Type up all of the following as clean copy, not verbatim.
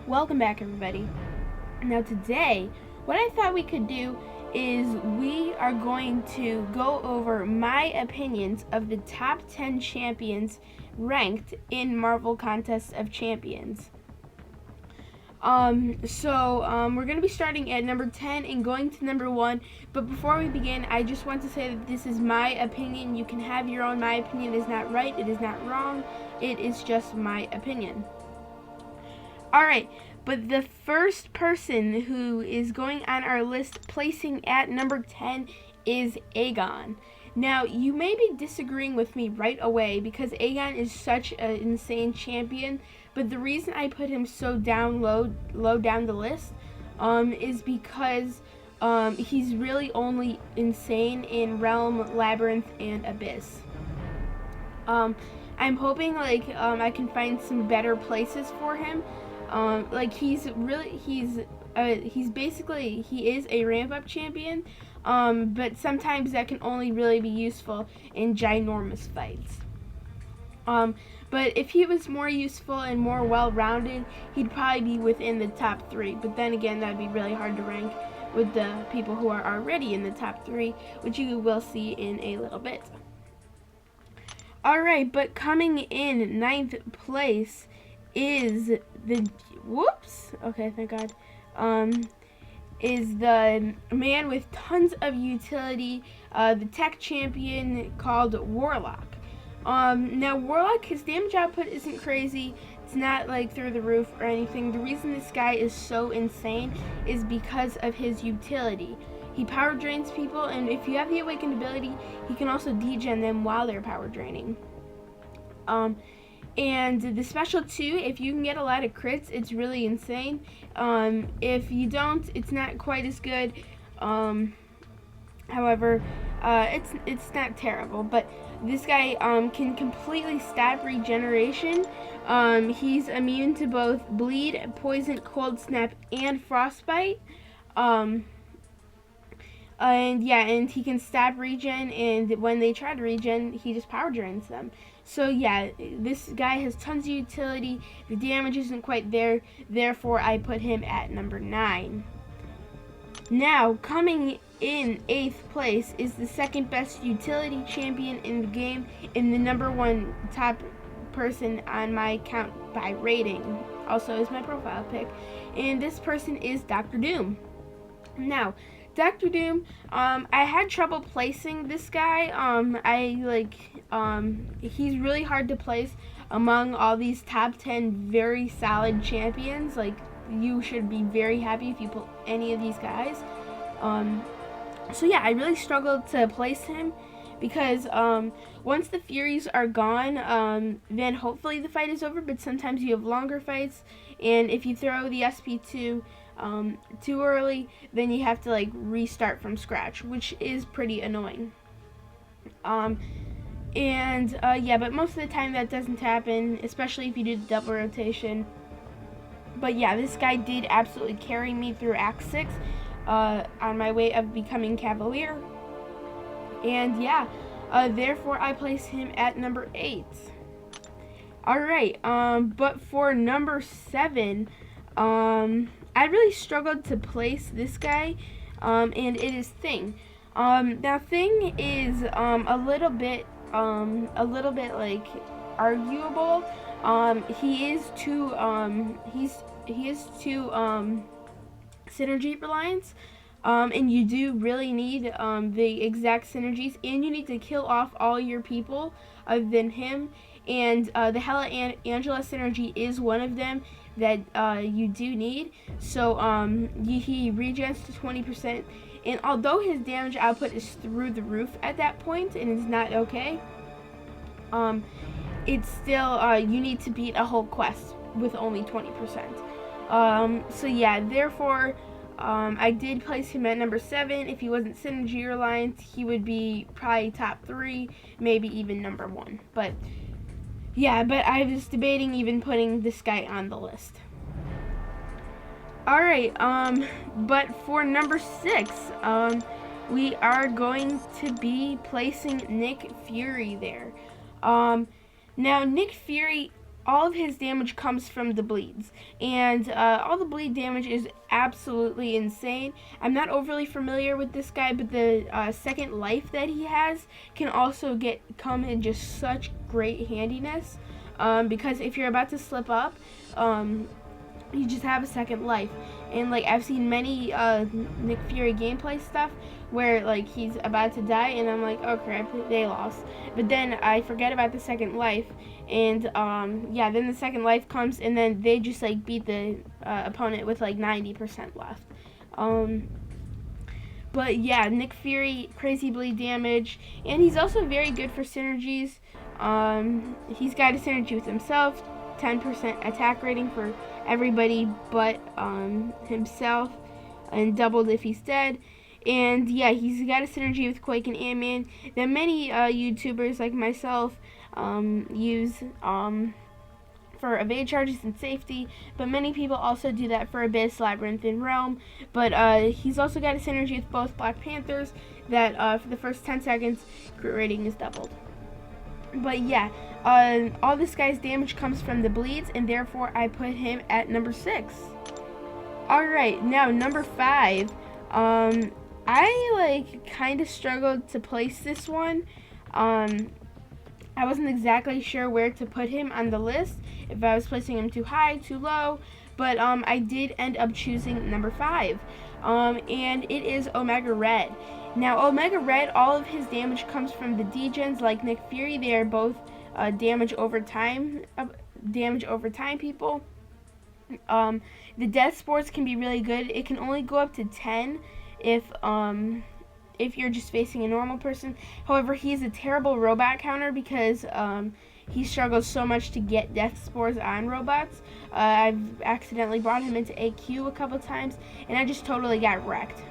Welcome back, everybody. Now today, what I thought we could do is we are going to go over my opinions of the top 10 champions ranked in Marvel Contest of Champions. We're going to be starting at number 10 and going to number 1. But before we begin, I just want to say that this is my opinion. You can have your own. My opinion is not right. It is not wrong. It is just my opinion. Alright, but the first person who is going on our list placing at number 10 is Egon. Now, you may be disagreeing with me right away because Egon is such an insane champion, but the reason I put him so low down the list is because he's really only insane in Realm, Labyrinth, and Abyss. I'm hoping I can find some better places for him. He is a ramp up champion, but sometimes that can only really be useful in ginormous fights. But if he was more useful and more well-rounded, he'd probably be within the top 3. But then again, that'd be really hard to rank with the people who are already in the top 3, which you will see in a little bit. Alright, but coming in 9th place is thank God, is the man with tons of utility, the tech champion called Warlock. Now Warlock, his damage output isn't crazy. It's not like through the roof or anything. The reason this guy is so insane is because of his utility. He power drains people, and if you have the awakened ability, he can also degen them while they're power draining. And the special too, if you can get a lot of crits, it's really insane. If you don't, it's not quite as good. However, it's not terrible. But this guy can completely stop regeneration. He's immune to both bleed, poison, cold snap, and frostbite. And he can stop regen, and when they try to regen, he just power drains them. So yeah, this guy has tons of utility. The damage isn't quite there, therefore I put him at number 9. Now, coming in 8th place is the second best utility champion in the game, and the number 1 top person on my account by rating. Also is my profile pic. And this person is Dr. Doom. Now, Dr. Doom, I had trouble placing this guy. He's really hard to place among all these top 10 very solid champions. Like, you should be very happy if you pull any of these guys. So yeah, I really struggled to place him because once the Furies are gone, then hopefully the fight is over, but sometimes you have longer fights, and if you throw the SP2 too early, then you have to restart from scratch, which is pretty annoying. But most of the time that doesn't happen, especially if you do the double rotation. But yeah, this guy did absolutely carry me through Act 6 on my way of becoming Cavalier. And yeah, therefore I place him at number 8. Alright, but for number 7, I really struggled to place this guy, and it is Thing. Now Thing is a little bit arguable. He is too synergy reliance, and you do really need the exact synergies, and you need to kill off all your people other than him. And the Hela and Angela synergy is one of them that you do need. So he regens to 20%, and although his damage output is through the roof at that point and is not okay, it's still you need to beat a whole quest with only 20%. So yeah, therefore I did place him at number 7. If he wasn't synergy reliant, he would be probably top 3, maybe even number 1. But yeah, but I was debating even putting this guy on the list. Alright, but for number 6, we are going to be placing Nick Fury there. Now, Nick Fury all of his damage comes from the bleeds, and all the bleed damage is absolutely insane. I'm not overly familiar with this guy, but the second life that he has can also come in just such great handiness, because if you're about to slip up, you just have a second life. And like, I've seen many Nick Fury gameplay stuff where like he's about to die and I'm like, oh crap, they lost, but then I forget about the second life, and yeah, then the second life comes and then they just like beat the opponent with like 90% left. But yeah, Nick Fury, crazy bleed damage, and he's also very good for synergies. He's got a synergy with himself, 10% attack rating for everybody but himself, and doubled if he's dead. And yeah, he's got a synergy with Quake and Ant-Man that many YouTubers like myself use for evade charges and safety, but many people also do that for Abyss, Labyrinth, and Realm. But he's also got a synergy with both Black Panthers that for the first 10 seconds, crit rating is doubled. But yeah, all this guy's damage comes from the bleeds, and therefore I put him at number 6. Alright, now number 5. I like kind of struggled to place this one. I wasn't exactly sure where to put him on the list, if I was placing him too high, too low, but I did end up choosing number 5, and it is Omega Red. Now, Omega Red, all of his damage comes from the degens like Nick Fury. They are both damage over time people. The death spores can be really good. It can only go up to 10 if you're just facing a normal person. However, he's a terrible robot counter because he struggles so much to get death spores on robots. I've accidentally brought him into AQ a couple times, and I just totally got wrecked.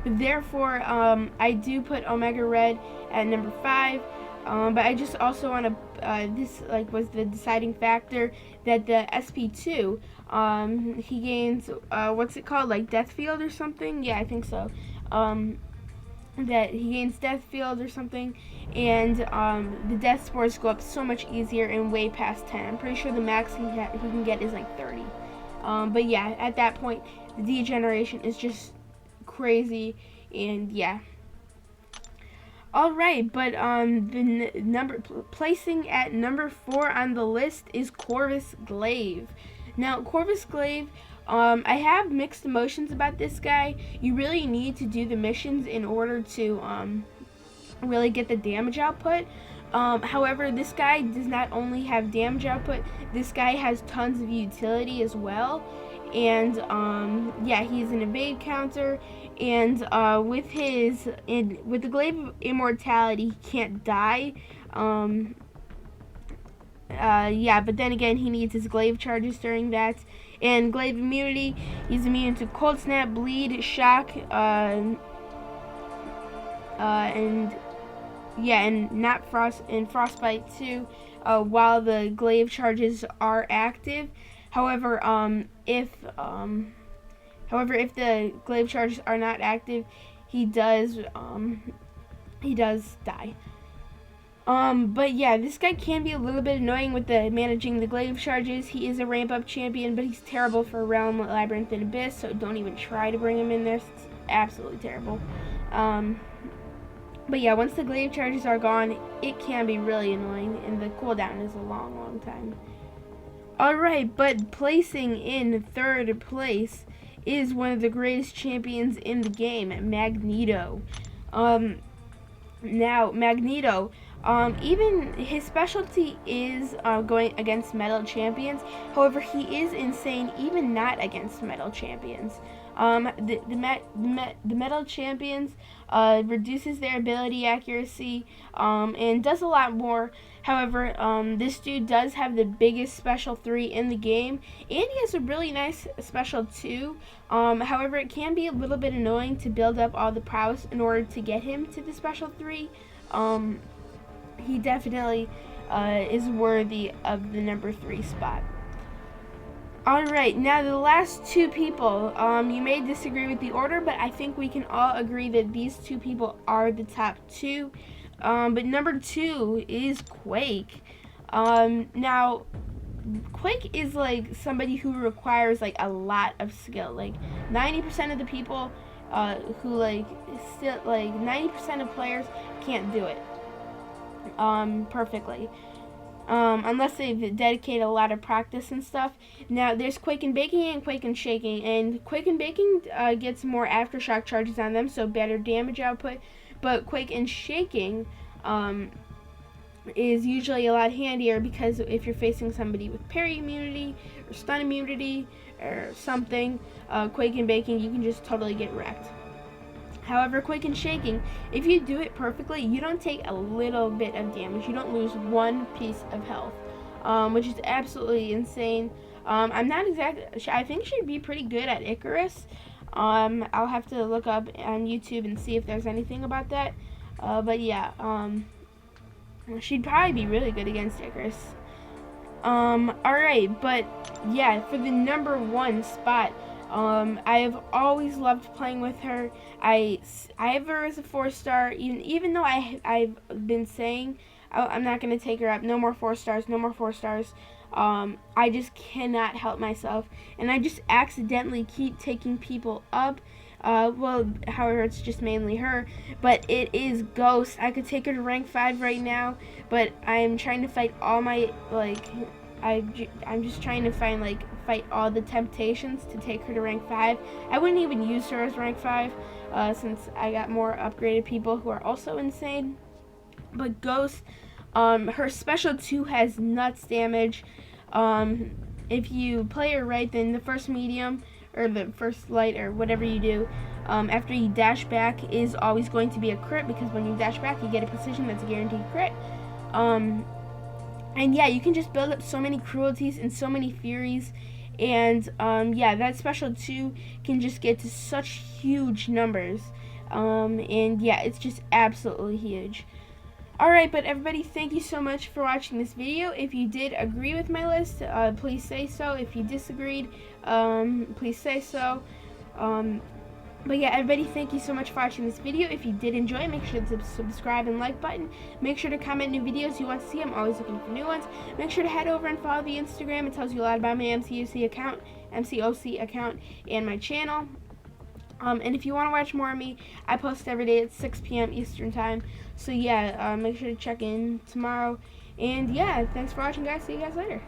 Therefore, I do put Omega Red at number 5. But I just also want to, this like was the deciding factor that the SP2, he gains, what's it called, like Death Field or something? Yeah, I think so. That he gains Death Field or something, and the death spores go up so much easier and way past 10. I'm pretty sure the max he can get is like 30. But yeah, at that point, the degeneration is just crazy, and yeah. Alright, but placing at number 4 on the list is Corvus Glaive. Now, Corvus Glaive, I have mixed emotions about this guy. You really need to do the missions in order to really get the damage output. However, this guy does not only have damage output, this guy has tons of utility as well. And yeah, he's an evade counter, and with the Glaive of Immortality, he can't die. Yeah, but then again, he needs his Glaive charges during that. And Glaive immunity, he's immune to Cold Snap, Bleed, Shock, and yeah, and not Frost and Frostbite too, while the Glaive charges are active. However, if the Glaive charges are not active, he does die. But yeah, this guy can be a little bit annoying with managing the Glaive charges. He is a ramp up champion, but he's terrible for Realm, Labyrinth, and Abyss, so don't even try to bring him in there. It's absolutely terrible. But yeah, once the Glaive charges are gone, it can be really annoying, and the cooldown is a long, long time. Alright, but placing in 3rd place is one of the greatest champions in the game, Magneto. Now, Magneto, even his specialty is going against metal champions. However, he is insane even not against metal champions. The metal champions reduces their ability accuracy and does a lot more. However, this dude does have the biggest special 3 in the game, and he has a really nice special 2. However, it can be a little bit annoying to build up all the prowess in order to get him to the special 3. He definitely is worthy of the number 3 spot. Alright, now the last 2 people, you may disagree with the order, but I think we can all agree that these 2 people are the top 2. But number 2 is Quake. Now, Quake is like somebody who requires like a lot of skill. Like 90% of the people who like still like 90% of players can't do it perfectly. Unless they've dedicated a lot of practice and stuff. Now, there's Quake and Baking and Quake and Shaking. And Quake and Baking gets more aftershock charges on them, so better damage output. But Quake and Shaking is usually a lot handier because if you're facing somebody with parry immunity or stun immunity or something, Quake and Baking, you can just totally get wrecked. However, Quake and Shaking, if you do it perfectly, you don't take a little bit of damage. You don't lose one piece of health, which is absolutely insane. I'm not exactly, I think she'd be pretty good at Icarus. I'll have to look up on YouTube and see if there's anything about that. But yeah, she'd probably be really good against Icarus. Alright, but yeah, for the number 1 spot, I have always loved playing with her. I have her as a 4-star, even though I've been saying I'm not going to take her up. No more 4 stars, no more 4 stars. I just cannot help myself. And I just accidentally keep taking people up. Well, however, it's just mainly her. But it is Ghost. I could take her to rank 5 right now. But I'm trying to fight all my, like, I'm just trying to fight all the temptations to take her to rank 5. I wouldn't even use her as rank 5 since I got more upgraded people who are also insane. But Ghost, her special 2 has nuts damage. If you play her right, then the first medium or the first light or whatever you do, after you dash back is always going to be a crit, because when you dash back you get a precision that's a guaranteed crit. And yeah, you can just build up so many cruelties and so many furies. And yeah, that special 2 can just get to such huge numbers. And yeah, it's just absolutely huge. Alright, but everybody, thank you so much for watching this video. If you did agree with my list, please say so. If you disagreed, please say so. But yeah, everybody, thank you so much for watching this video. If you did enjoy, make sure to subscribe and like button. Make sure to comment new videos you want to see. I'm always looking for new ones. Make sure to head over and follow the Instagram. It tells you a lot about my MCOC account, and my channel. And if you want to watch more of me, I post every day at 6 p.m. Eastern Time. So yeah, make sure to check in tomorrow. And yeah, thanks for watching, guys. See you guys later.